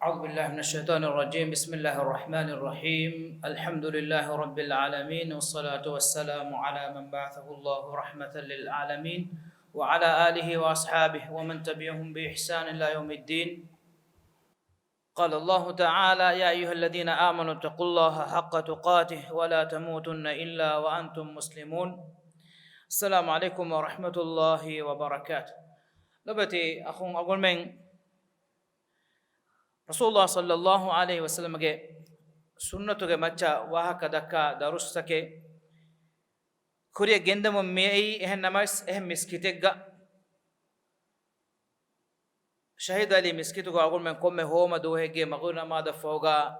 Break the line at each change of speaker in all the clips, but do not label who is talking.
أعوذ بالله من الشيطان الرجيم. بسم الله الرحمن الرحيم. الحمد لله رب العالمين، والصلاة والسلام على من بعثه الله رحمة للعالمين وعلى آله وأصحابه ومن تبعهم بإحسان إلى يوم الدين. قال الله تعالى: يا أيها الذين آمنوا اتقوا الله حق تقاته ولا تموتن إلا وأنتم مسلمون. السلام عليكم ورحمة الله وبركاته. لبتي أخون أقول من Rasulullah sallallahu alaihi wasallam ge sunnatuge macha wahaka dakka darustake kuriya gendamo mei ehen namas ehem miskitegga shahid ali miskitugo agul men komme homa dohege maguna ma da foga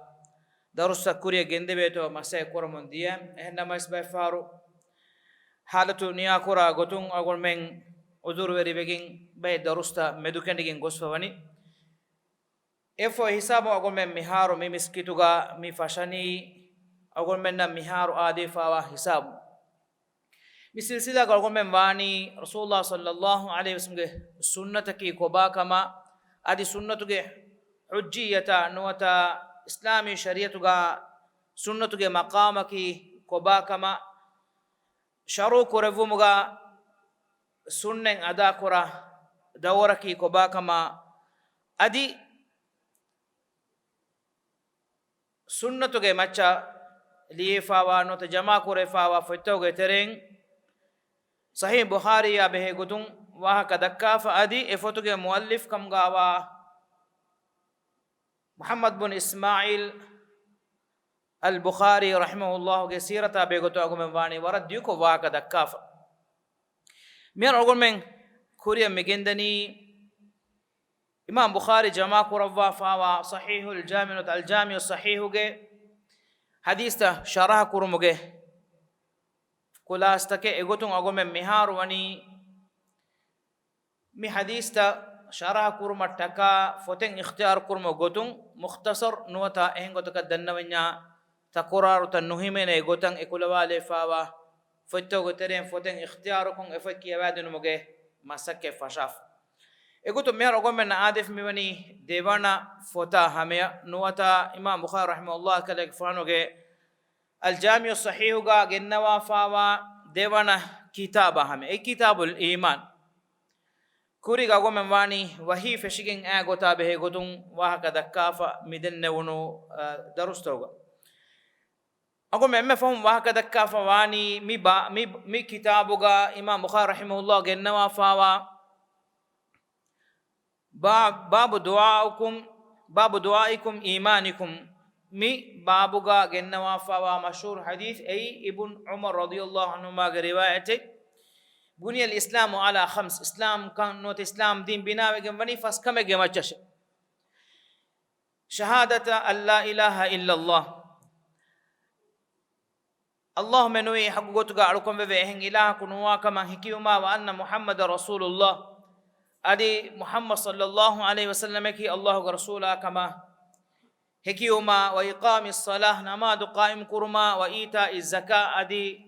darusta kuriya gendebe to masay kormon diya ehen namas bay faru halatu niya kura gotun agul men uzur weri begin bay darusta medukendigin gosfawani efo hisabu agol men miharu mi miskituga mi fashani agol men na miharu adi fawa hisabu mi silsila agol men wani Rasulullah sallallahu alaihi wasallam sunnataki koba kama adi sunnatuge hujjiyata nuwata islami shariatuga sunnatuge maqamaki koba kama sharu korevumuga sunnen ada kora dawaraki koba kama adi sunnatuge macha liyefawa nota jama korefawa fotoge tereng sahih bukhari ya behe gutun wahaka dakkafa adi e fotoge muallif kam gawa muhammad bin ismail al bukhari rahimahullah ge sirata be goto agumen wani warad yuko wahaka dakkafa mir agumen kuriya megendani Imam Bukhari jama kurawwa fawa sahihul jami' al jami' sahihuge hadista sharah kurumuge kulastake egotun agome miharu wani mi hadista sharah kurumataka foten ikhtiyar kurumo gotun mukhtasar nuwata ehengotaka dannawanya takuraru tanuhimene egotan ekulawale fawa fotto goteren foten ikhtiyar kun efaki yawadun muge masakke fashaf eguto mer ogomen adef miwani devana fota hamya nuwata imam bukhari rahimahullah kale fanoge al jami' sahih ga gennawa fawa devana kitaba hame e kitabul iman kuri ga ogomen wani wahi feshigen agota be gotun wahaka dakkafa midenne wono darustoga ogomen me fahum wahaka dakkafa wani mi kitabuga imam bukhari rahimahullah gennawa fawa باب دعائكم إيمانكم مي بابوغا جنوا فوا مشهور حديث أي ابن عمر رضي الله عنهما روايته بني الإسلام على خمس إسلام كان نوت إسلام دين بنا وجنبني فاسكم جماعش شهادة أن لا إله إلا الله اللهم نوي حقوقك علىكم بفهم إله كنوا كما حكيما وأن محمد رسول الله adi muhammad sallallahu alaihi wasallam ki allah rasula kama hikiyuma wa iqamis salah namadu qaim kurma wa ita zakah adi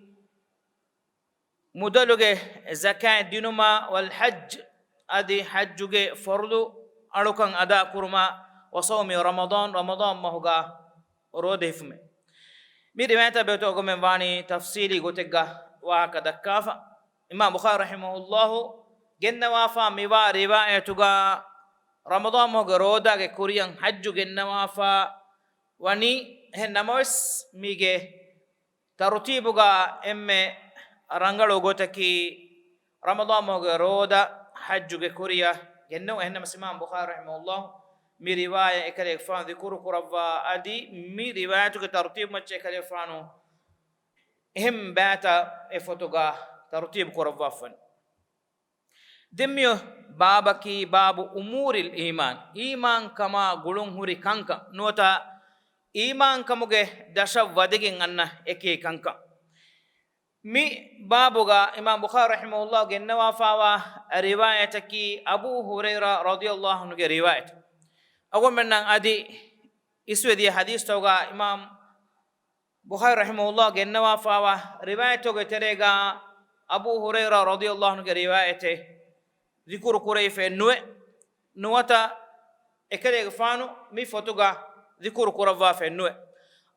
mudaluge zakah dinuma wal hajj adi hajjuge fardu alukan ada kurma wa sawmi ramadan mahuga rodefme mi riwayata beto gomen wani tafsili gotega wa kadakafa imam bukhari rahimahullah gennawa fa miwa riwayatuga ramadan mo garoda ge kuriyan hajju gennawa fa wani hen namos mige tartibuga emme rangalo gotaki ramadan mo garoda hajju ge kuriya genno hen namas imam bukhari rahimahullah mi riwaya ekale fa dhikru qurwa adi mi riwayatuga tartib macce ekale fano ehm bata e fotoga tartib qurwa fan demiyo babaki babu umuril iman kama gulun huri kanka nota iman kamuge dasha wadigin anna eke kanka mi babuga imam bukhari rahimahullah gennawa fawa riwayataki abu hurairah radhiyallahu anhu ge riwayat ago mennan adi iswedi hadis toga imam bukhari rahimahullah gennawa fawa riwayatoge terega abu hurairah radhiyallahu anhu ge riwayate ذكر كريف نوتا ekale fanu mi fotuga dhikru kurava fennu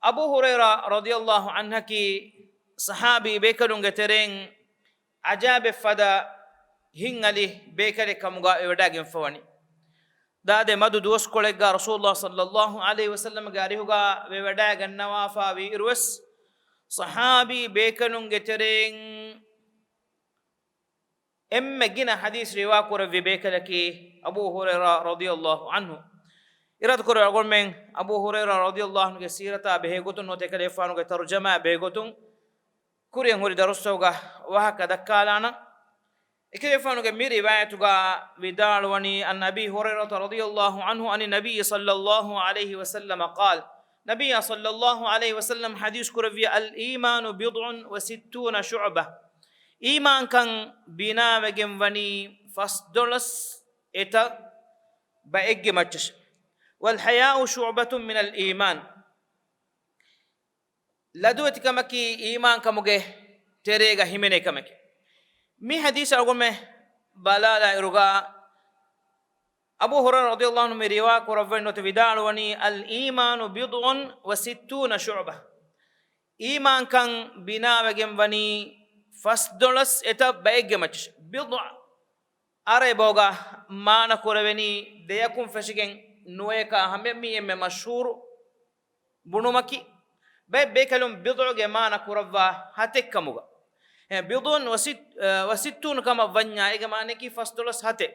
Abu Huraira radiyallahu anhu ki sahabi bekalunge tereng ajabe fada hingali bekale kamuga ewadagin fawani dade madu dos kolega Rasulullah sallallahu alaihi wasallam garihuga wewadagan nawafa wi irwas sahabi bekalunge tereng emme gina hadis riwa kore bekale ki Abu Huraira radiyallahu anhu irad kore agolmen Abu Huraira radiyallahu anhu ge sirata behegotun no tekale fanu ge tarjama behegotun kurien hori darussawga wahaka dakkalana ikile fanu ge mi riwayatuga vidalwani an Abi Hurairah radiyallahu anhu an nabiy sallallahu alayhi wasallam qala nabiy sallallahu alayhi wasallam hadis kurvi al iman bid'un wa sittuna shu'bah iman kan bina wegen wani fasdolas eta ba egge machsh wal haya'u shu'batun min al iman ladwati kamaki iman kamuge terega himene kamaki mi hadis argume balala iruga Abu Hurairah radhiyallahu anhu riwa kurawno te vidalwani al iman bid'un wa sittuna shu'bah iman kan binawegen wani fasdolas eta baege mach bid'a are boga mana kurawni deyakum fashigen nueka hamme mi emme mashhur bunumaki bekalum bid'u ge mana kurawwa hate kamuga bid'un wa sittun kama vanya ege mane ki fasdolas hate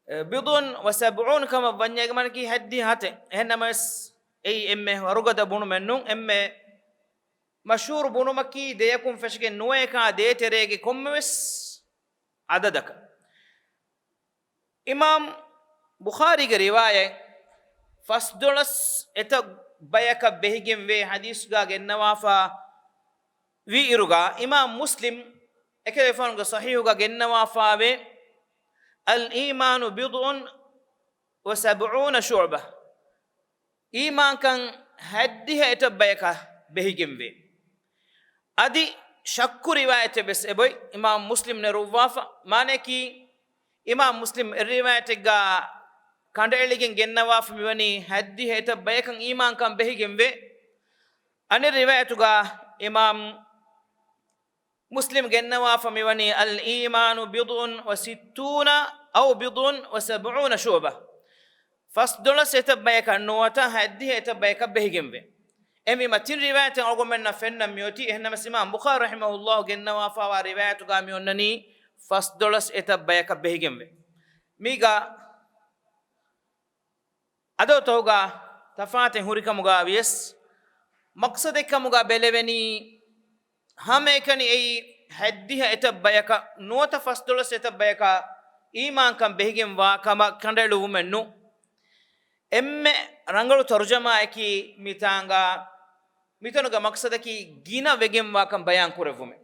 bid'un wa sab'un kama vanya ege mane ki haddi hate enamas ei emme warugada bunu mennun emme mashhur bunu makki deyakum fashge nueka de terege kommes adadaka imam Bukhari ge riwaya fasdolas eta bayaka behigem we hadis ga gennawafa wi iruga imam Muslim ekele fon ga sahih ga gennawafa we al iman bid'un wa sab'una shu'bah iman kan haddiha eta bayaka behigem we adi shakku riwayat bes eboy imam Muslim ne ruwafa mane ki imam Muslim riwayat ga kandeeligen gennawafa miwani haddi heta bayakan iman kan behigem we ani riwayatu ga imam Muslim gennawafa miwani al iman bid'un wa sittuna aw bid'un wa sab'una shu'bah fasdola seta bayakan nuwata haddi heta bayaka behigem we emi matin riwayat argumen na fenna mioti ehna imam Bukhari rahimahullah gennawafa wa riwayatu ga mionnani fasdola seta bayaka behigem we miga ado toga tafate hurika muga yes maqsad ekamuga beleveni hame kani ei haddiha etabayaka nuwata fasdolas etabayaka iman kan behigem wa kama kandelu mennu emme rangalu tarjama eki mitanuga maqsad ki gina vegem wa kan bayan kurevume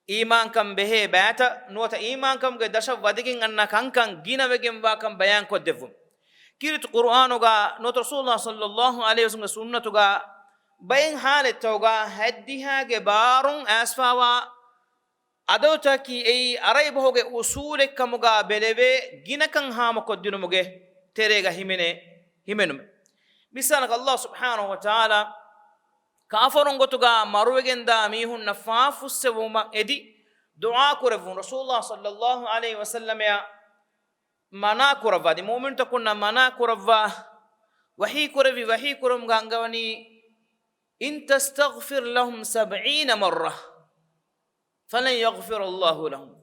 iman kan behe bata nuwata iman kan ge dasha wadigin anna kan gina vegem wa kan bayan ko devum kirit qur'anuga not rasulullah sallallahu alaihi wasallam sunnatuga bayin halet toga haddiha ge barun asfawa adota ki ei arai boge usul kamuga beleve ginakan hama koddinumuge terega himenum misalak allah subhanahu wa ta'ala kafarun gotuga marwegenda mihun nafafusse wuma edi du'a kurevun rasulullah sallallahu alaihi wasallam ya mana kurava di mu'min takunna mana kurava wahi kurum gangawani in tastaghfir lahum 70 marra falan yaghfir Allah lahum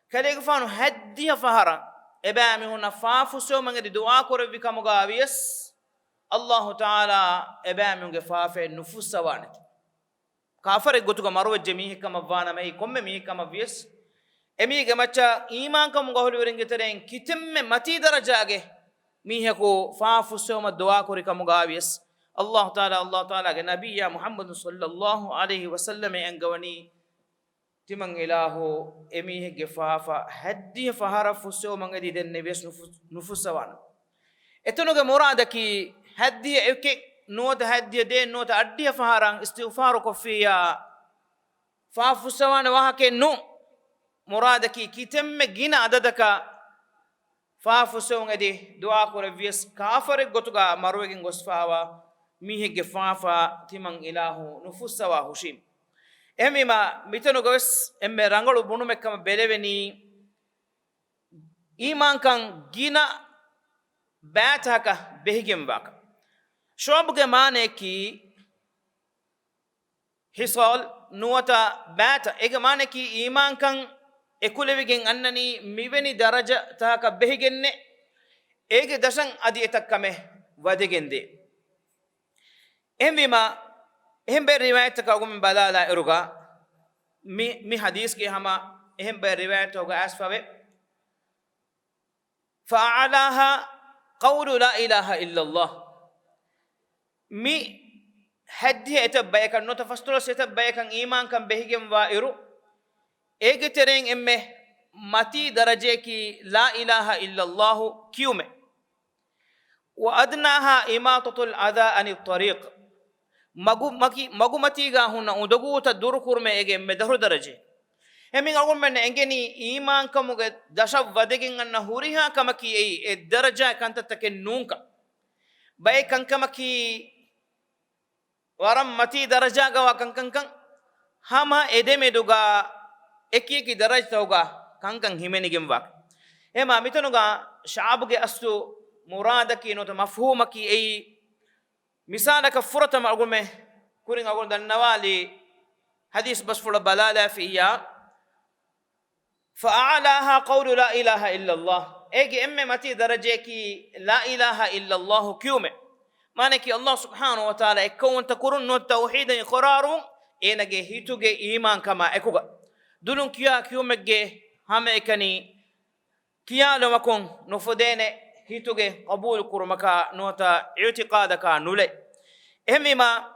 kale gfanu haddiya fahara ebami huna fafu so mangadi du'a kuravi kamuga yes Allah ta'ala ebami nge fafe nufusa wanat kafare gotuga marwa jemi kama wana mai komme mi kama yes emi gamacha iman kam gahul weringe tereng kitemme mati darajage mihako faafu soma dua kori kam gawies Allah taala ge nabiyya Muhammad sallallahu alaihi wasallam engawani timang ilahu emi ge faafa haddi fahara fuso mangadi den nebes nufusawan etono ge murada ki haddi eke nota haddi de nota addi faharang istighfar ko fiya faafu sawan wahake no مرادك كتم جنا عددك faafuseŋ edi du'a kore vies kafare gotuga marwegen gosfawa mihege faafa timan ilahu nufussawa hushim emima mitanu gos emme rangalu bunume kama beleveni iman kan gina baataka behigem waka shobuge mane ki hisal nuwata baata ege mane ki iman kan ekulevigen annani miveni daraja taka behigenne ege dashan adi etakkame wadegende emima ehembe riwayat ka gum balala eruga mi hadis ke hama ehembe riwayat hoga asfawe fa'alaha qawlu la ilaha illa allah mi haddi etabbayakan no tafasturo setabbayakan iman kan behigem wa iru ege tereng emme mati daraje ki la ilaha illa allah kiyume wa adnaha imatatul adha ani tariq magumati ga hunna udoguta durkurme ege emme daru daraje emin agum men engeni iman kamuge dashav wadegen anna huriha kamaki e daraja kantatake nunka bay kankamaki waram mati daraja ga wa kankan hama edemeduga ekiki darajta hoga kankan himenigem wak ema mitanuga shaabuge astu muradaki no mafhumaki ei misalaka furata magume kuring agol dan nawali hadis bas fula balala fiya fa'alaha qawlu la ilaha illa allah ege emme mati darajeki la ilaha illa allah kiyume manaki allah subhanahu wa ta'ala ekkon takurun no tauhid iqraru enage hituge iman kama ekuga dulun kiya kiyumege hame ekani kiya lamakon no fodene hituge qabul kurmaka nota i'tiqadaka nule emima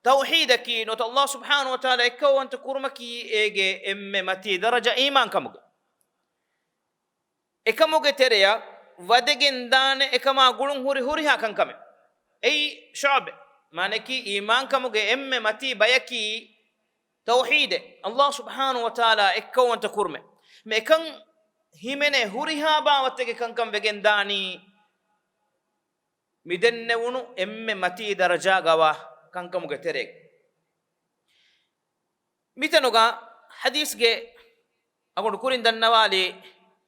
tauhidaki nota allah subhanahu wa ta'ala ekkon takurmaki ege emme mati daraja iman kamuga ekamuge tereya wadegen dane ekama gulun huri ha kankame ei shu'be manaki iman kamuge emme mati bayaki tauhid allah subhanahu wa ta'ala ekkon takurme mekan himene huriha ba wattege kankam vegen dani midenne wunu emme mati daraja gawa kankamuge terek mitanuga hadis ge agon kurin dannawali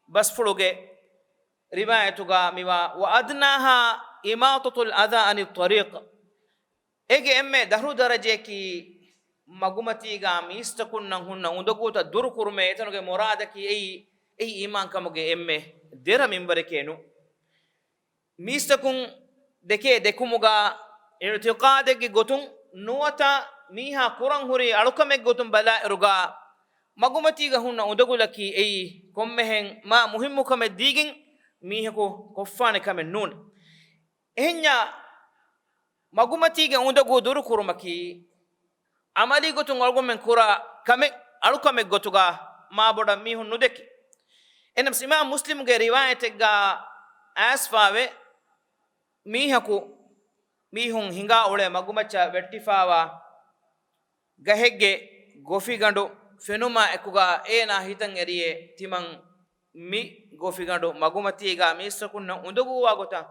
bas fuluge riwayatuga miwa wa adnaha imatatul adha ani tariq ege emme daru daraje ki magumati ga mistakunna hunna undoguta durkurme etanuge muradaki ei iman kamuge emme dera minbare kenu mistakun deke dekumuga i'tiqadege gotun nuwata miha kuran huri alukame gotun bala eruga magumati ga hunna undogulaki ei kommehen ma muhimmu kame digin mihako koffane kame nun ehnya magumati ga undogu durkurmaki amali gotun algomen kura kame alukame gotuga ma boda mihun nudeki enam imam muslim ge riwayat ga asfawe mihun hinga ole magumacha vettifawa gahegge gofi gandu fenuma ekuga ena hitan eriye timan mi gofi gandu magumati ga misakunna unduguwa gota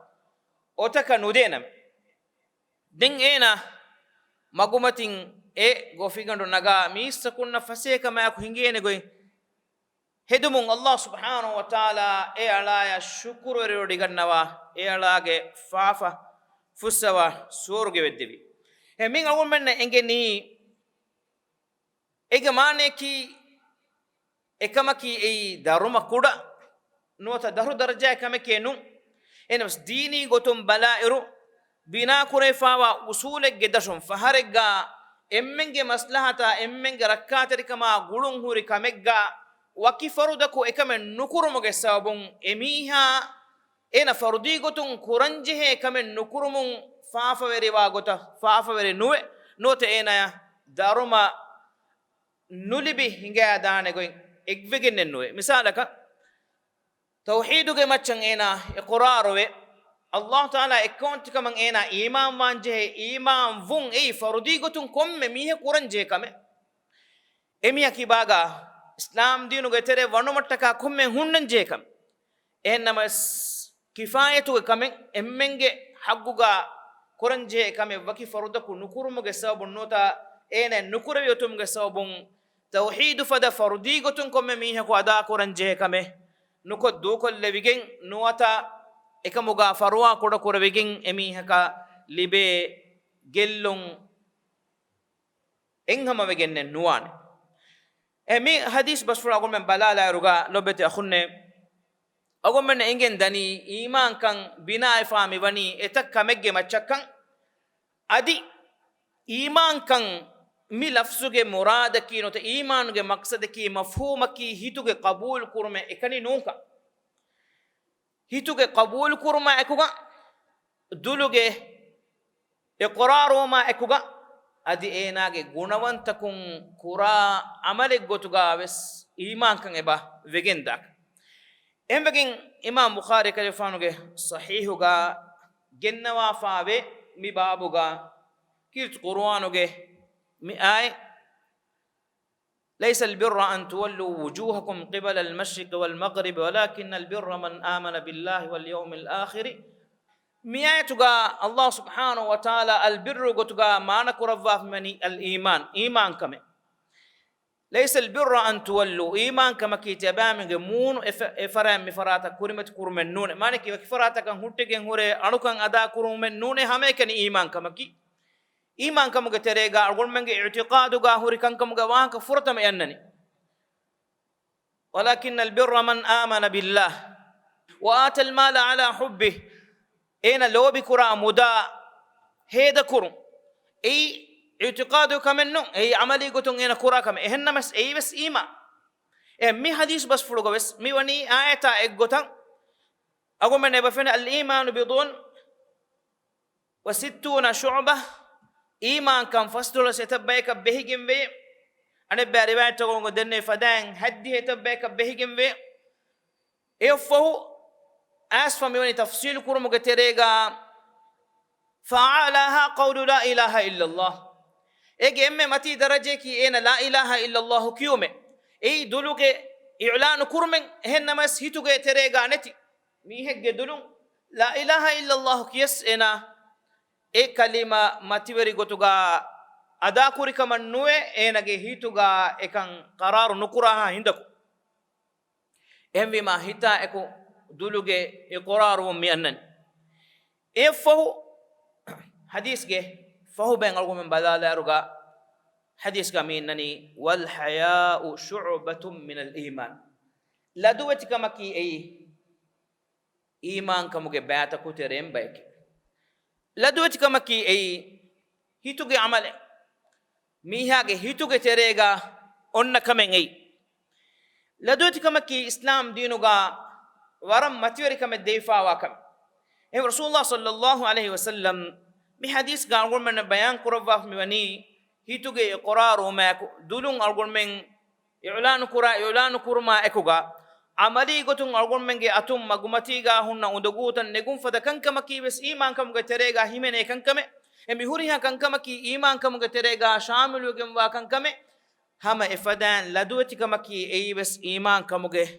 otaka nudenam din ena magumatin e gofi gandu naga misakunna faseka ma ku hingene goy hedumun allah subhanahu wa ta'ala e alaya shukuru erodi gannawa e alage fafa fusawa surge weddevi e min awon menne engeni ege mane ki ekamaki e daruma kuda nota daru daraja ekamake nu enos dini gotum balairu bina kurefawa usule gedashum faharega emmenge maslahata emmenge rakateri kama gulun huri kamegga waki farudaku ekame nukurumuge sabun emiha ena farudi gotun kuranjehe kame nukurumun faafaweri wagota faafaweri nuwe note ena ya daruma nulibi hingaya dane goin egvegenne nuwe misalaka tawhiduge maccan ena iqraruwe allah taala ekkonti kaman ena iman wanjehe iman vun ei farudi gotun komme mihe kuranje kame emiya kibaga islam dinu ge tere wanumattaka komme hunnan jekam إنما كفاية كمن إمّنج حقوقا كورنجي كم وكي فرودك نكورم جساب النوتا إن نكور يوتم جساب توحيد فدا فردي قطن كم ميه قادا كورنجي كم نكو دوكل لبيجين نواتا إكموجا فروا كورا كورا بيجين إميه كا لبي جلون إنهم بيجين نوان أمي حديث بس فرا أقول من بلالا رجع لبتي أخونه أقول من إنجن دني إيمان كان بناء فامي بني إتك كمجة متشكن أدي إيمان كان مي لفظه مراد كي نوت إيمان के मकसद की मफहूम की हितु के कबूल कुरमे एकनी नूका हितु के कबूल कुरमा एकुगा दुलुगे इक़रारोमा एकुगा अदि एनागे गुणवंतकुं कुरा अमले गोतुगा वेस ईमान कं एबा वेगेंदाक एमबेगिन इमाम बुखारी कलिफानुगे सहीहुगा गेन्नवा फावे मि बाबुगा किर्त कुरानुगे मि आय ليس البر أن تولوا وجوهكم قبل المشرق والمغرب ولكن البر من آمن بالله واليوم الآخر مياتوغا الله سبحانه وتعالى البر غتوغا ما نكرفا مني الإيمان إيمان كم ليس البر أن تولوا إيمان كما كتابام مون إفرام مفراتا كرمت كرمن نون ما نكي فراتا كان هوتكن هوري أنوكان أدا كرمن نون هميكن إيمان كما كي إيمان كم كتريجا أقول منك اعتقادك هوري كان كم جوانك فرطم ينني ولكن البر من آمن بالله وآتى المال على حبه أين لو بكرة مدا هيدا كرم أي اعتقادك منه أي عملي قطن أين كرة كم إهنا مس أي بس إيمان مي حديث بس فلوجا بس مي وني آية قطن أقول من يبفن الإيمان بضون وستون شعبة إيمان كان فستول ستبايك بهجم بي أنا بريوان تقول دني فدان هدي هتبايك بهجم بي يفه أسفة ميوني تفصيل كرم كتريجا فعلها قول لا إله إلا الله إيه إمي متي درجة كي إنا لا إله إلا الله كيومه إيه دلوك إعلان كرم هن مس هيتو كتريجا نتي ميه جدلون لا إله إلا الله كيس إنا एक कलिमा मतिवरी गोतुगा अदा कुरी कमन्नुए एनगे हितुगा एकं करार नुकुराहा हिंदको एमविमा हिता एको दुलुगे इक़रार वो मियन्नन ए फहु हदीस के फहु बेंगल में बदला रुगा हदीस का मीननी वल हयाउ शुअबतुम मिनल ईमान लदुवति कमकी ए ईमान कमुगे बैत कुतेरेम बैके लदुवच कमकी ऐ हितुगे अमले मीहागे हितुगे तेरेगा ओन्न कमें ऐ लदुवच कमकी इस्लाम दीनुगा वरम मतिवरी कमें देफा वाकम ए रसूलुल्लाह सल्लल्लाहु अलैहि वसल्लम मी हदीस गांगुर में बयान कुरवा मिवनी हितुगे इक़रार उमा दुलुं अर्गुन में इलान कुरमा एकुगा عملي قطن أرجون منجي أتوم مغمتيجا هن ودقوتا نجوم فدا كان كم كي بس إيمان كم قتريجا هيمنة كان كم مهوريها كان كم كي إيمان كم قتريجا شامل وجم وكان كم هم إفدان لدوتي كم كي أي بس إيمان كم قه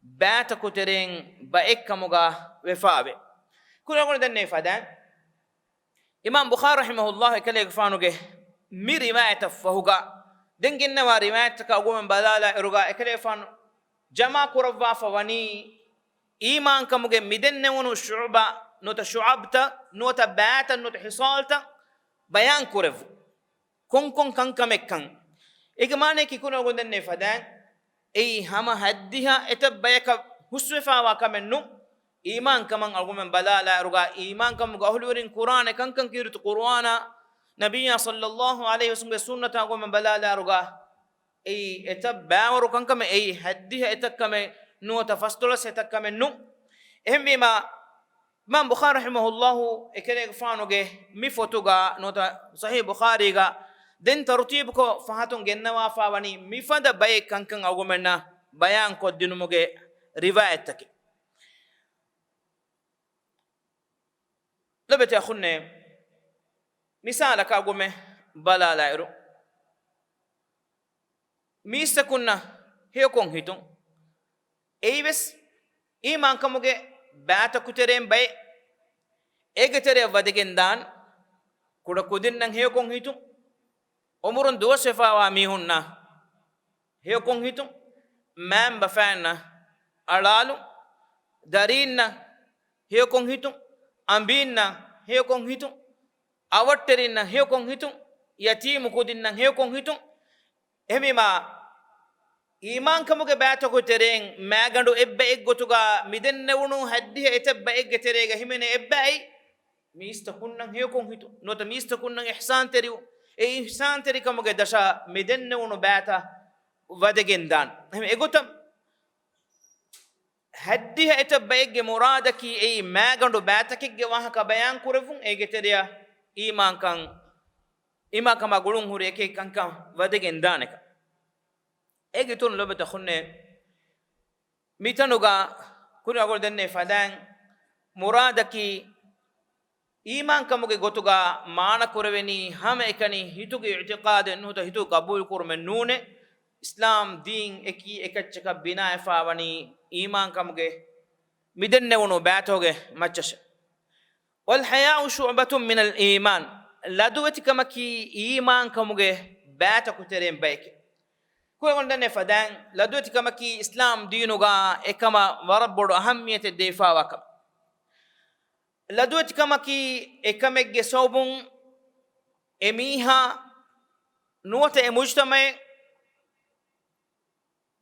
بات قترين بأك كم قه وفابه كل أقول ده إفدان إمام بخاري رحمه الله كله يفانو قه ميري ما يتفهوجا دنجنا واري ما يتكاقوم من بدالا إرجع كله يفانو جمع كرفا فواني إيمان كمجة مدن ونو شعبة نوت شعبتا نوت باتا نوت حصالتا بيان كرف كون كان كمكان إجماعنا كي كنا قلنا نفدان أي هما هديها إتبايك حسوفا وكمنو إيمان كمان أقوم بلا لا رجع إيمان كم قهلورين قرآن كان كيرت قرآن نبينا صلى الله عليه وسلم سنة أقوم بلا لا رجع أي إتباعوا كان كم أي هديها إتكم نو تفصل ستكم نو هم بما من بخاري رحمه الله إكلي فانوجه مفتوجا نو صحيح بخاري جا دين ترتيبكو فهاتون جنوا فاوني مفدا باي كان أقومنا بيان كودينو مجه روايتك لبتي أخونا مثالك أقومه بلا لا يرو ميسا كنا هيو كون هيتون اي بس iman kamuge bata kuterem bay egetere wadigendan kuda kudinnan hekon hitu umurun dosefa wa mihunna hekon hitu mam bafanna alalu darinna hekon hitu ambinna hekon hitu awaterinna hekon hitu yatimu kudinnan hekon hitu emima iman kamuge bata ko tereng magandu ebbe eggotuga midennewunu haddi etebba eggeterega himene ebbe ay mista kunnan hekon hitu nota mista kunnan ihsan teriu e ihsan teri kamuge dasha midennewunu bata wadegendan heme egotam haddi etebba egge muradaki e magandu bata kigge wahaka bayan kurevun eggeteriya iman kan ima kama gulun hure ke kankan wadegendaneka egitun lobeta khunne mitanuga kuni agol denne fadan muradaki iman kamuge gotuga maana kureveni hame ekani hituge i'tiqad nuta hitu qabul kurmen nune islam din eki ekachka bina efawani iman kamuge midenne wono batoge machasha wal haya'u shu'batun min al iman ladwati kamaki iman kamuge bata kuterem bayke ko gondane fadan ladwati kamaki islam dinuga ekama warabbodo ahamiyete defa wakam ladwati kamaki ekamegge sobun emiha nuwata e mujtama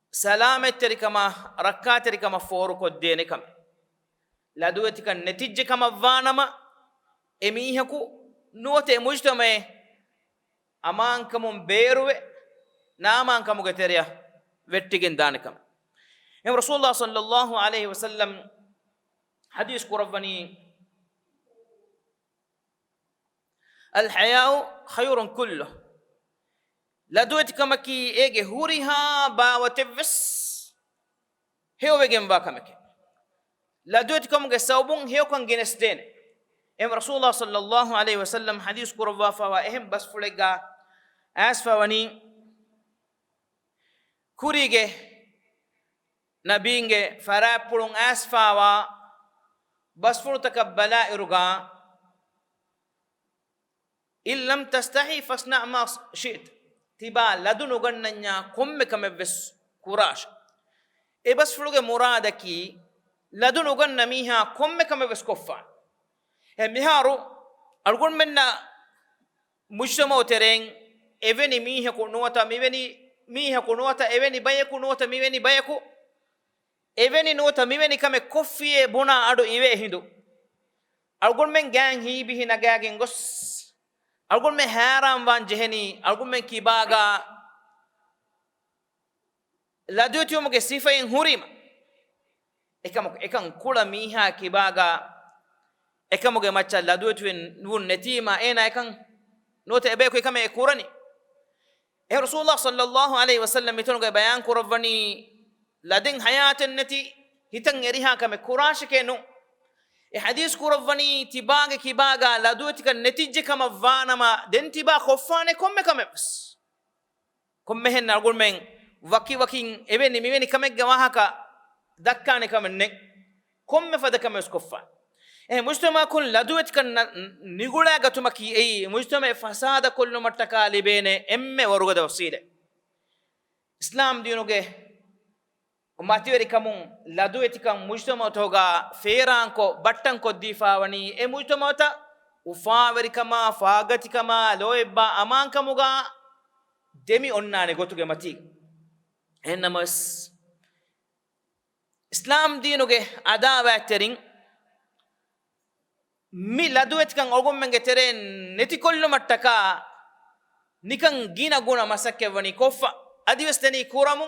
salamet terikama rakkat terikama foru ko dene kam ladwati kan netijje kama vanama emiha ku nuwata e mujtama aman kamun beruwe naman kamuge teriya vettigen danakam em rasulullah sallallahu alaihi wasallam hadis kurawani al haya'u khayrun kullu ladwati kamaki ege huriha ba watevs hewegen ba kamake ladwati kamuge sawbun hewkan genesden em rasulullah sallallahu alaihi wasallam hadis kurawa fa wa ehem bas fulega asfawani kurige nabinge farapulun asfawa basfuru takabbala iruga in lam tastahi fasna ma shi't tiba ladunu gannanya komme kamebes kurash e basfuruge muradaki ladunu ganna miha komme kamebes koffa e miharu algon menna mujtama tereng eveni miha ko nota miveni miha kunuwata eveni bayeku nuwata miveni bayeku eveni nuwata miveni kame koffiye buna adu iwe hindu algon men gang hibi hina gagen gos algon men haram wan jeheni algon men kibaga ladutiumuge sifayin hurima ekan kula miha kibaga ekamuge macha ladutuen wun netima ena ekan nuwata ebeku ekame ekurani e rasulullah sallallahu alaihi wasallam mitonuga bayan kurawani ladin hayaten nati hitan eriha kame kurash kenu e hadis kurawani tibage kibaga ladutika netijje kama vanama den tiba khoffane komme kame bas komme hen argul men wakin eveni miveni kame gawahaka dakkane kame ne komme fada kame skoffa e mujtama kun ladwetka nigula gatumaki e mujtama fasada kullu mattaka libene emme warugada wasile islam dinuge umatiweri kamun ladwetika mujtama toga feranko battanko difawani e mujtama ta ufaweri kama fagati kama loeba aman kamuga demi onnane gotuge mati ennamas islam dinuge adawa terin mi ladwetkan ogomenge teren neti kollu mattaka nikan gina guna masakke wani koffa adiwesteni kuramu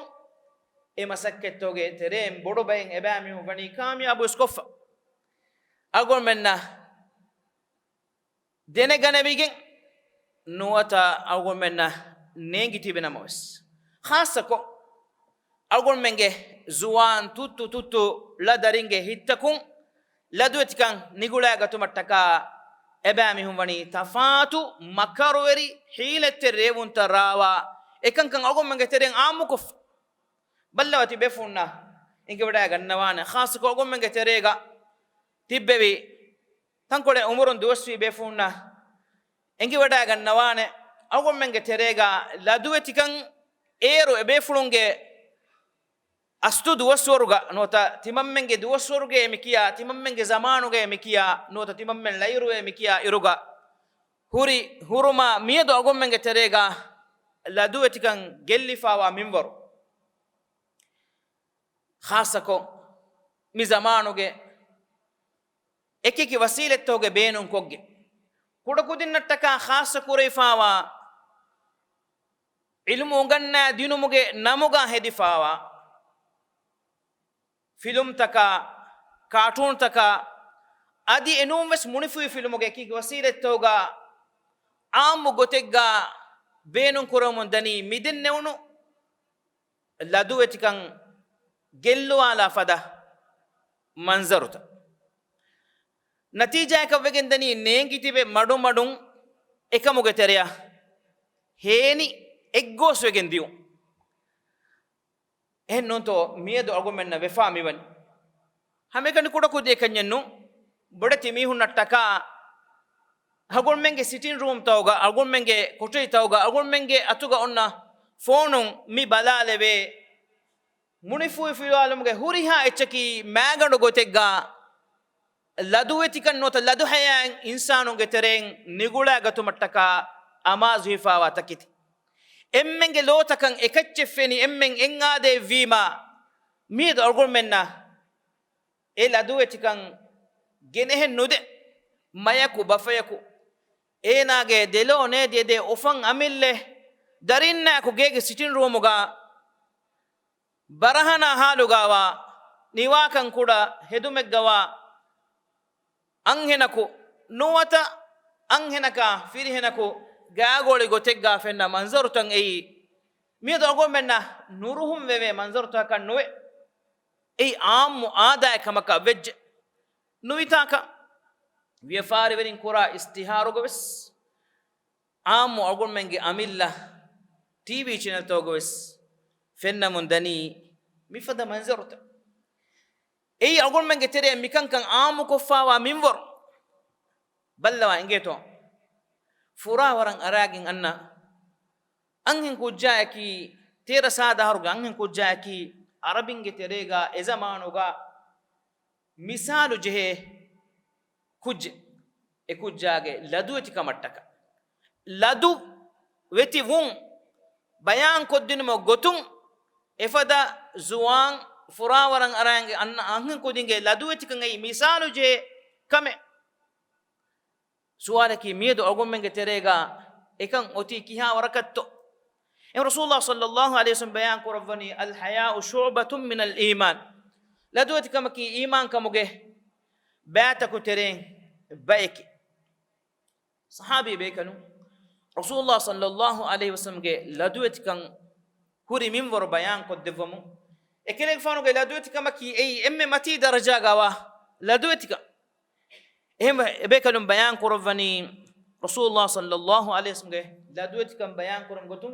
e masakke toge teren bodo bayen ebami wani kamyabu skoffa agommenna dene ganebigen nuwata agommenna nengiti benamos khassa ko agomenge zuwan tuttu ladaringe hittakun ladwetkan nigula gatumattaka ebami humwani tafatu makarweri hilette rewunta rawa ekan kan agomenge teren amukof ballawati befunna inge wada gannawane khas ko gommenge terega tibbewi tankole umurun duwaswi be funna inge wada gannawane agommenge terega laduweti kan ero e be fulunge astu duwasworuga nota timammenge duwasworuge emikiya timammenge zamanuge emikiya nota timammen layru emikiya iruga huri huruma miedo agommenge terega laduweti kan gellifawa minwaru khasako mi zamanuge ekiki wasilettoge beenun kogge kuda kudinnataka khasa kurayfawa ilmu ganna dinumuge namuga hedifawa film taka cartoon taka adi enumves munifu filmuge ekiki wasilettoga amu gotegga beenun kuramon dani midennewnu laduweti kan gellu ala fada manzaruta natija ka wegendani neengitibe madu madun ekamuge teriya heeni eggos wegendiu ennonto miedo argumenna wefami wani hamekani kuda kudi ekanyennu bodati mihun nattaka hagol menge sitting room tawga agol menge kotri tawga agol menge atuga onna phone mi balalebe munifu fiwalumge huriha echaki magandu gotegga laduweti kan nota ladu hayan insanunge tereng nigula gatumattaka amazu hifawa takiti emmenge lota kan ekachefeni emmen engade vima mid argumenna e laduweti kan genehen nude mayaku bafayaku enage delo ne dede ofan amille darinna ku gege sitting room ga barahana halugawa niwakan kuda hedumeggawa anghenaku nuwata anghenaka firihenaku gaagoli gotegga fenna manzaru tan ei mi dogo menna nuruhum wewe manzaru ta kan nuwe ei am aada kamaka vej nuitaka wiya faari werin kura istiharu gobes am agol mengi amilla tv channel to gobes fenna mundani mi fada manzaruta ei agol menge tere mi kankan amu ko fawa minwor ballawa ingeto fura waran aragin anna angin ko jaaki tera sada haruga angin ko jaaki arabinge terega e zamanuga misalu jehe kujje e kujjage ladu eti kamattaka ladu weti wun bayan koddinmo gotun efada zuwan fura waran arange anna angin kodinge laduweti kangai misalu je kame suwala ki miedo agomenge terega ekan oti kiha warakatto en rasulullah sallallahu alaihi wasallam bayan ko rabbani al haya'u shu'batun min al iman laduweti kamaki iman kamuge bata ko tereng baiki sahabi bekanu rasulullah sallallahu alaihi wasallam ge laduweti kan huri minwar bayan ko devamu ekelek fanu ge laduweti kamaki ei emme mati daraja gawa laduweti ka em bekalum bayan ko rovani rasulullah sallallahu alaihi wasallam ge laduweti kam bayan ko gotum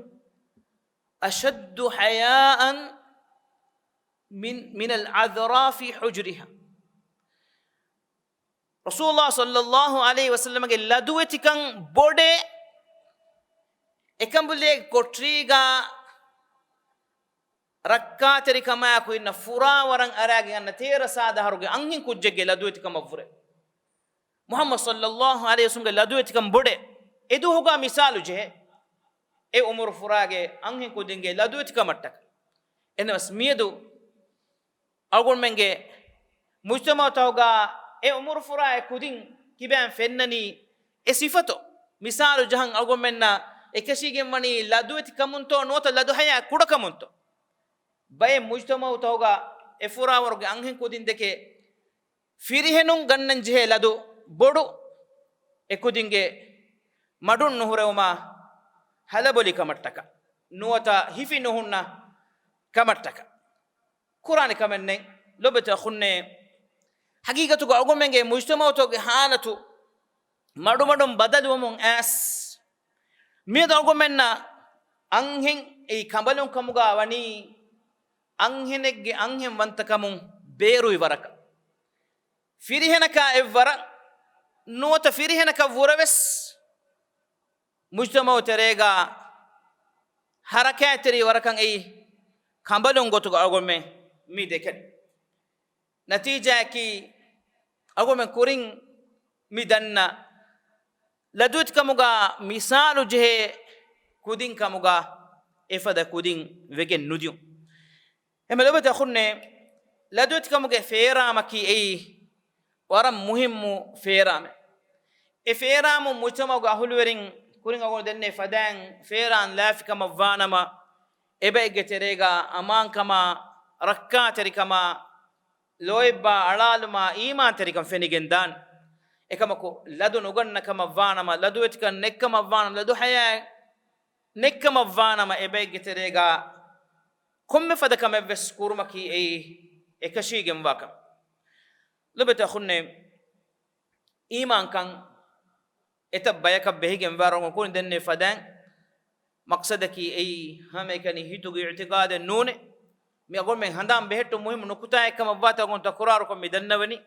ashaddu haya'an min al-adhra fi hujriha rasulullah sallallahu alaihi wasallam ge laduweti kan bode ekambule kotriga rakkateri kama ko inna fura waran aragi anna tera sada haruge angin kujjege laduweti kama fure muhammad sallallahu alaihi wasallam laduweti kam bode edu hoga misalu je e umur furage angin kudinge laduweti kamattak enas miedu agol menge mujtama tawga e umur fura e kudin kiban fennani e sifato misalu jahan agol menna e kashige mani laduweti kamunto nota ladu haya kuda kamunto baye mujtama tawga e fura warge anghen kudin deke firihenun gannan je ladu bodu e kudinge madun nuhurewma halaboli kamattaka nuwata hifi nuhunna kamattaka qur'ani kamenne lobeta khunne haqiqatu go agomenge mujtama tawge halatu madu madum badalumon as mi do agomenna anghen e kambalon kamuga wani anhenegge anhen wantakamun beerui waraka firihenaka evvara nuota firihenaka wuraves mujtama terega harakateri warakan ei kambalon gotugo agolme mi deken natija ki agolme kurin mi danna ladut kamuga misalu jehe kudin kamuga efada kudin wegen nudium emelobata khunne ladut kamuge feerama ki ei waram muhimmu feerame e feeramu mujtama go ahulwerin kurin agol denne fadan feeran lafika mavanama ebege terega aman kama rakkateri kama loiba alaluma iman teri kam fenigen dan ekamako ladu nuganna kama vanama ladu etkan nekkama vanama ladu haya nekkama vanama ebege terega komme fada kama ves kurmaki ei ekashigem wakam lobeta khunne iman kan etabbayaka behigem warongo kun denne fadan maqsadaki ei hame kani hituge i'tiqad nune mi agol men handam behetto muhim nukuta ekam wata gon takrar ko mi dannawani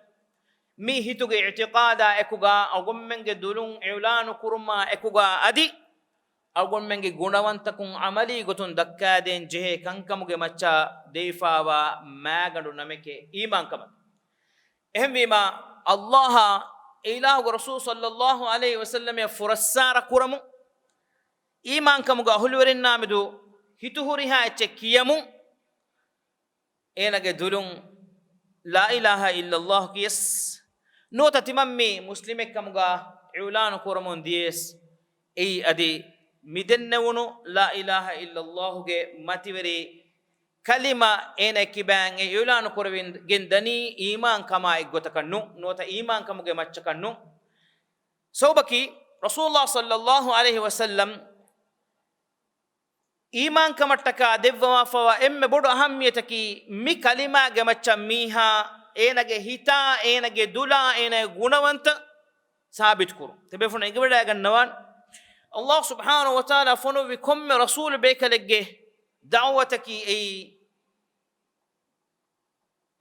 mi hituge i'tiqada ekuga agol menge dulun i'lan kurma ekuga adi agol menge gunawantakun amali gotun dakkaden jehe kankamuge macha deifawa magandu nameke iman kam ehem wima allah ilahu rasul sallallahu alaihi wasallam ya furassara kuramu iman kamuga hulwerin namidu hituhuriha ecce kiyamu enage dulun la ilaha illa allah kiyas nota timammi muslime kamuga i'lan kuramun dies ei adi midennewunu la ilaha illa allah ge mativeri kalima ena kibang i'lan kurwin gendani iman kama igotakannu nota iman kamuge machakannu sobaki rasulullah sallallahu alaihi wasallam iman kamattaka devwa fawa emme bodu ahammiyataki mi kalima ge macha miha enage hita enage dula enage gunawanta sabit kuru tebe funa igweda gannawan allah subhanahu wa ta'ala funu bi kum rasul bekalege da'wataki ay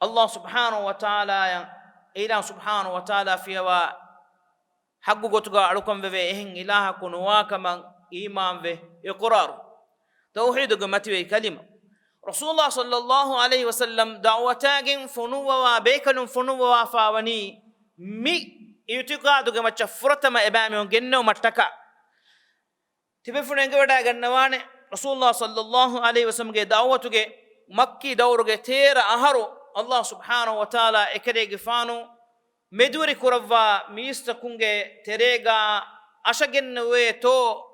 allah subhanahu wa ta'ala ila subhanahu wa ta'ala fiwa haggu gotuga alukom ve ehin ilaha kunwa kama iman ve iqrar توحيد قمتي كلمة رسول الله صلى الله عليه وسلم دعوتاج فنوا وبيكن فنوا وفاوني مي اعتقاد قمت شفرت ما إبامي وجنة ومتكا تبفون إنك بدأ جنوان رسول الله صلى الله عليه وسلم دعوتك مكي دورك تير أهرو الله سبحانه وتعالى إكري جفانو مدوري كرفا ميستكونج تريجا أشجن ويتو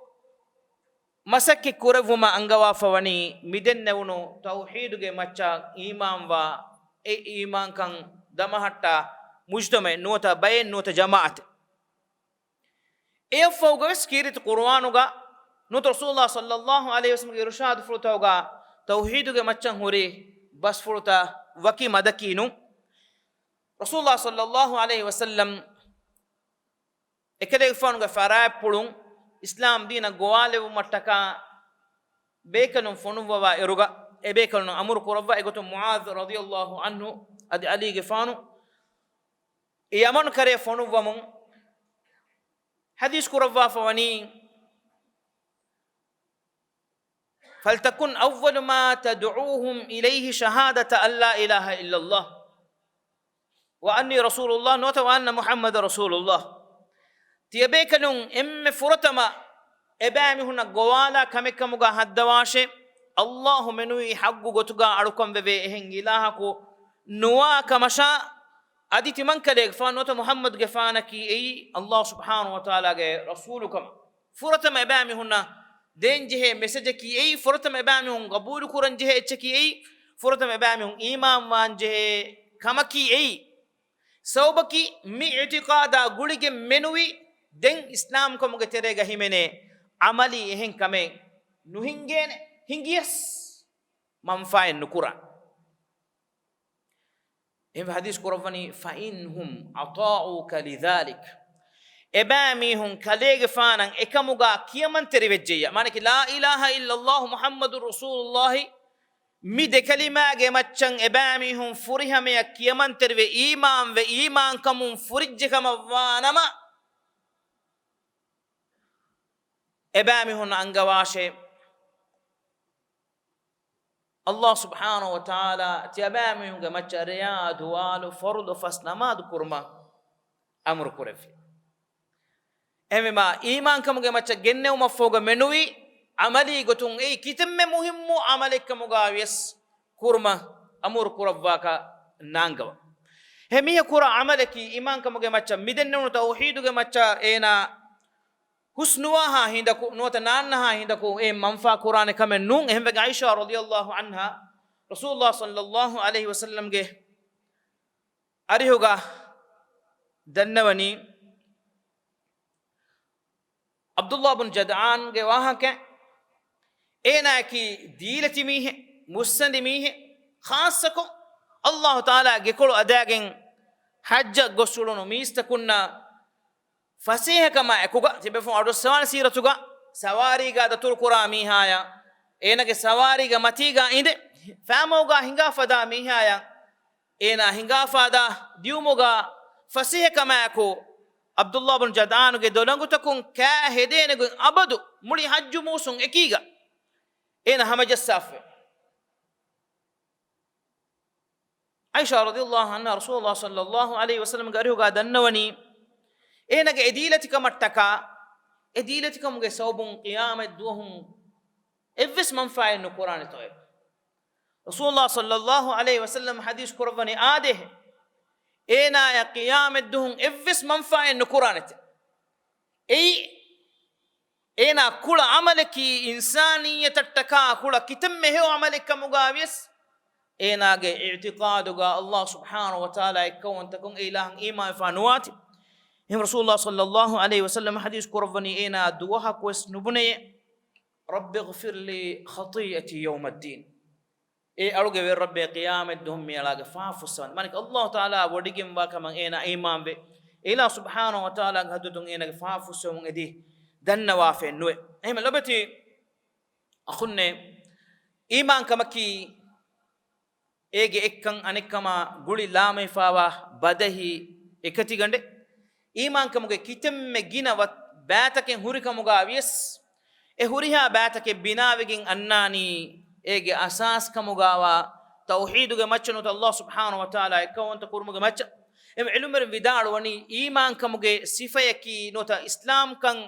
masakki kurevuma angawa fawani midennewunu tawhiduge macha iman wa e iman kan damahatta mujtama nota bayen nota jamaat e fawga skirit qur'anuga nota rasulullah sallallahu alaihi wasallam irshad frutawga tawhiduge macha hore bas fruta waki madakinu rasulullah sallallahu alaihi wasallam ekade fanuga faraa pulun islam dina goalewu mattaka bekanum fonuwa eruga e bekanum amur kurwa e goto muaz radiyallahu anhu adi ali gefanu e yaman kare fonuwa mun hadis kurwa fawani faltakun awwal ma tad'uuhum ilayhi shahadata an la ilaha illa allah wa anni rasulullah wa anna muhammadar rasulullah tiyabekanun emme furatama ebami huna gowala kamekamuga haddawashe allah menui haggu gotuga alukom bebe ehen ilaha ko nuwa kamasha aditi mankale gfanota muhammad gefana ki ei allah subhanahu wa ta'ala ge rasulukum furatama ebami huna denjehe message ki ei furatama ebami hun qabul kuran jehe echki ei furatama ebami hun iman wanjehe kamaki ei sawbaki mi i'tiqada gulige menui den islam ko muge terega himene amali ehen kame nuhingene hingiyas manfaen nukura em hadis kurawani fa inhum ata'uka lidhalik ebami hun kalege fanan ekamuga kiyaman terivejja manaki la ilaha illa allah muhammadur rasulullah مي دي كلمة مچن إباميهم فرهم يكيمن تروي إيمان وإيمان كمون فرج كما وانما إباميهم أنغواشي الله سبحانه وتعالى تياباميهم مچ رياض والو فرض فسنماد كرما أمر كرفي إما إيمان كمون مچ جنة ومفوق منوي عملي قطن اي كتم مهم عملك مغاويس كورما امور كورباكا نانغوا همي كورا عملك ايمان كمغه مچا ميدنو توحيدغه مچا اينا حسنوها هندكو نوت نانها هندكو اي منفا قران كمن نون هم عائشه رضي الله عنها رسول الله صلى الله عليه وسلم گه اريوغا دنوني عبد الله بن جدعان گه واهك اينا كي ديلتي ميه مسند ميه خاصكو الله تعالى گكلو اداگن حج گسولونو ميستكنا فسيح كما اكوغا تبفون ادو سوان سيرتوغا سواريغا دتور قرا ميهايا اينگه سواريغا متيغا اند فاموغا هنگا فدا ميهايا اينا هنگا فدا ديوموغا فسيح كما اكو عبد الله بن جدعان گه دولنگو تكون كا هدينگو ابدو مولي حج موسون اكيغا اينا هم جسافه عائشة رضي الله عنها رسول الله صلى الله عليه وسلم قال له دنوني اينك اديلتك متكا اديلتك مغ صوب قيامه دوهم افس منفع القران توي رسول الله صلى الله عليه وسلم حديث قرباني اده اينا يا قيامه دوهم افس منفع القران اي اينا كل عملك انسانيه تتكا كل كتم هو عملك مغاويس اينا اعتقادك الله سبحانه وتعالى يكون تكون اله ايمان فانوات هم رسول الله صلى الله عليه وسلم حديث قرباني اينا دوها كويس نبني رب اغفر لي خطيئتي يوم الدين اي ارغ رب قيامه دهم يلاغ فافسان مانك الله تعالى وديگم واكم اينا ايمان به اله سبحانه وتعالى غدتون اينا فافسون ادي دنوا فنوي هم لبتي اخني ايمان كمكي ايگه اكن انكما غولي لامي فاوا بدهي එකති ගඬ ඊමාන් කමුගේ කිතෙම්ම ගිනවත් බෑතකෙන් හුරිකමුගා වියස් ඒ හුරිහා බෑතකේ බිනාවෙකින් අන්නානි ඒගේ අසාස් කමුගාවා තෞහීදුගේ මච්චනොත අල්ලාහ් සුබ්හානහු වතාලා එකවන්ත කුරුමුගේ මච්ච එම ඉලුමර විදාල වනි ඊමාන් කමුගේ සිෆයකි නොත ඉස්ලාම් කන්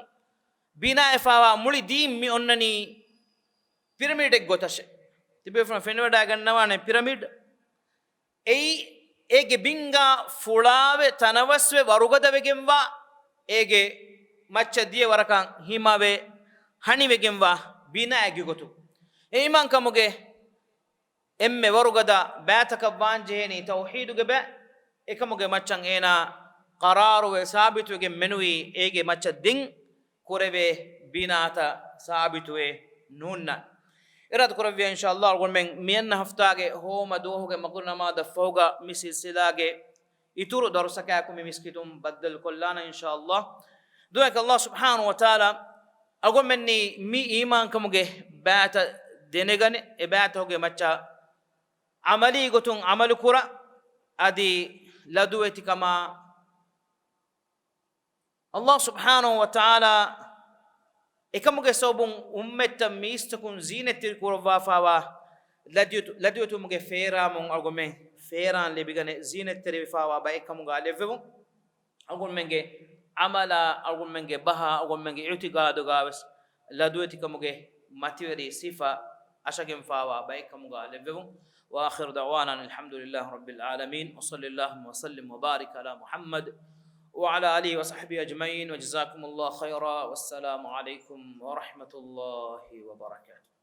බිනා එෆාවා මුලි දීම් මි ඔන්නනි පිරමීඩ් එක ගොතෂ තිබේ ෆෙනවඩා ගන්නවානේ පිරමීඩ් ei ege binga fulave tanavaswe warugadavegimwa ege macca diye warakan himave hanivegimwa bina agigotu eiman kamuge emme warugada bataka banjeheni tauhiduge ba ekamuge maccan ena qararu we sabitu ge menui ege macca din kureve binata sabitu we nunna إراد كربي إن شاء الله أقول من مين هفتاعه هو مدوه مقولنا ما دفوعه مسلسلة يتورو درسك أكون مسكتم بدل كلنا إن شاء الله دوك الله سبحانه وتعالى أقول مني مي إيمان كمجه بات دينغني بات هوجه متى عملي قطن عمل كورا أدي لدوتي كما الله سبحانه وتعالى ekamuge sobun ummetta mistakun zinetir kurwa fawa ladiyutu muge fera mon argumen feran lebigane zinetir fawa ba ekamuga levum argumenge amala argumenge baha argumenge i'tiqadu gawas ladiyuti kamuge mativeri sifa ashagem fawa ba ekamuga levum wa akhir da'wana alhamdulillah rabbil alamin wa sallallahu wa sallim wa barik ala muhammad وعلى آله وصحبه أجمعين وجزاكم الله خيرا والسلام عليكم ورحمة الله وبركاته.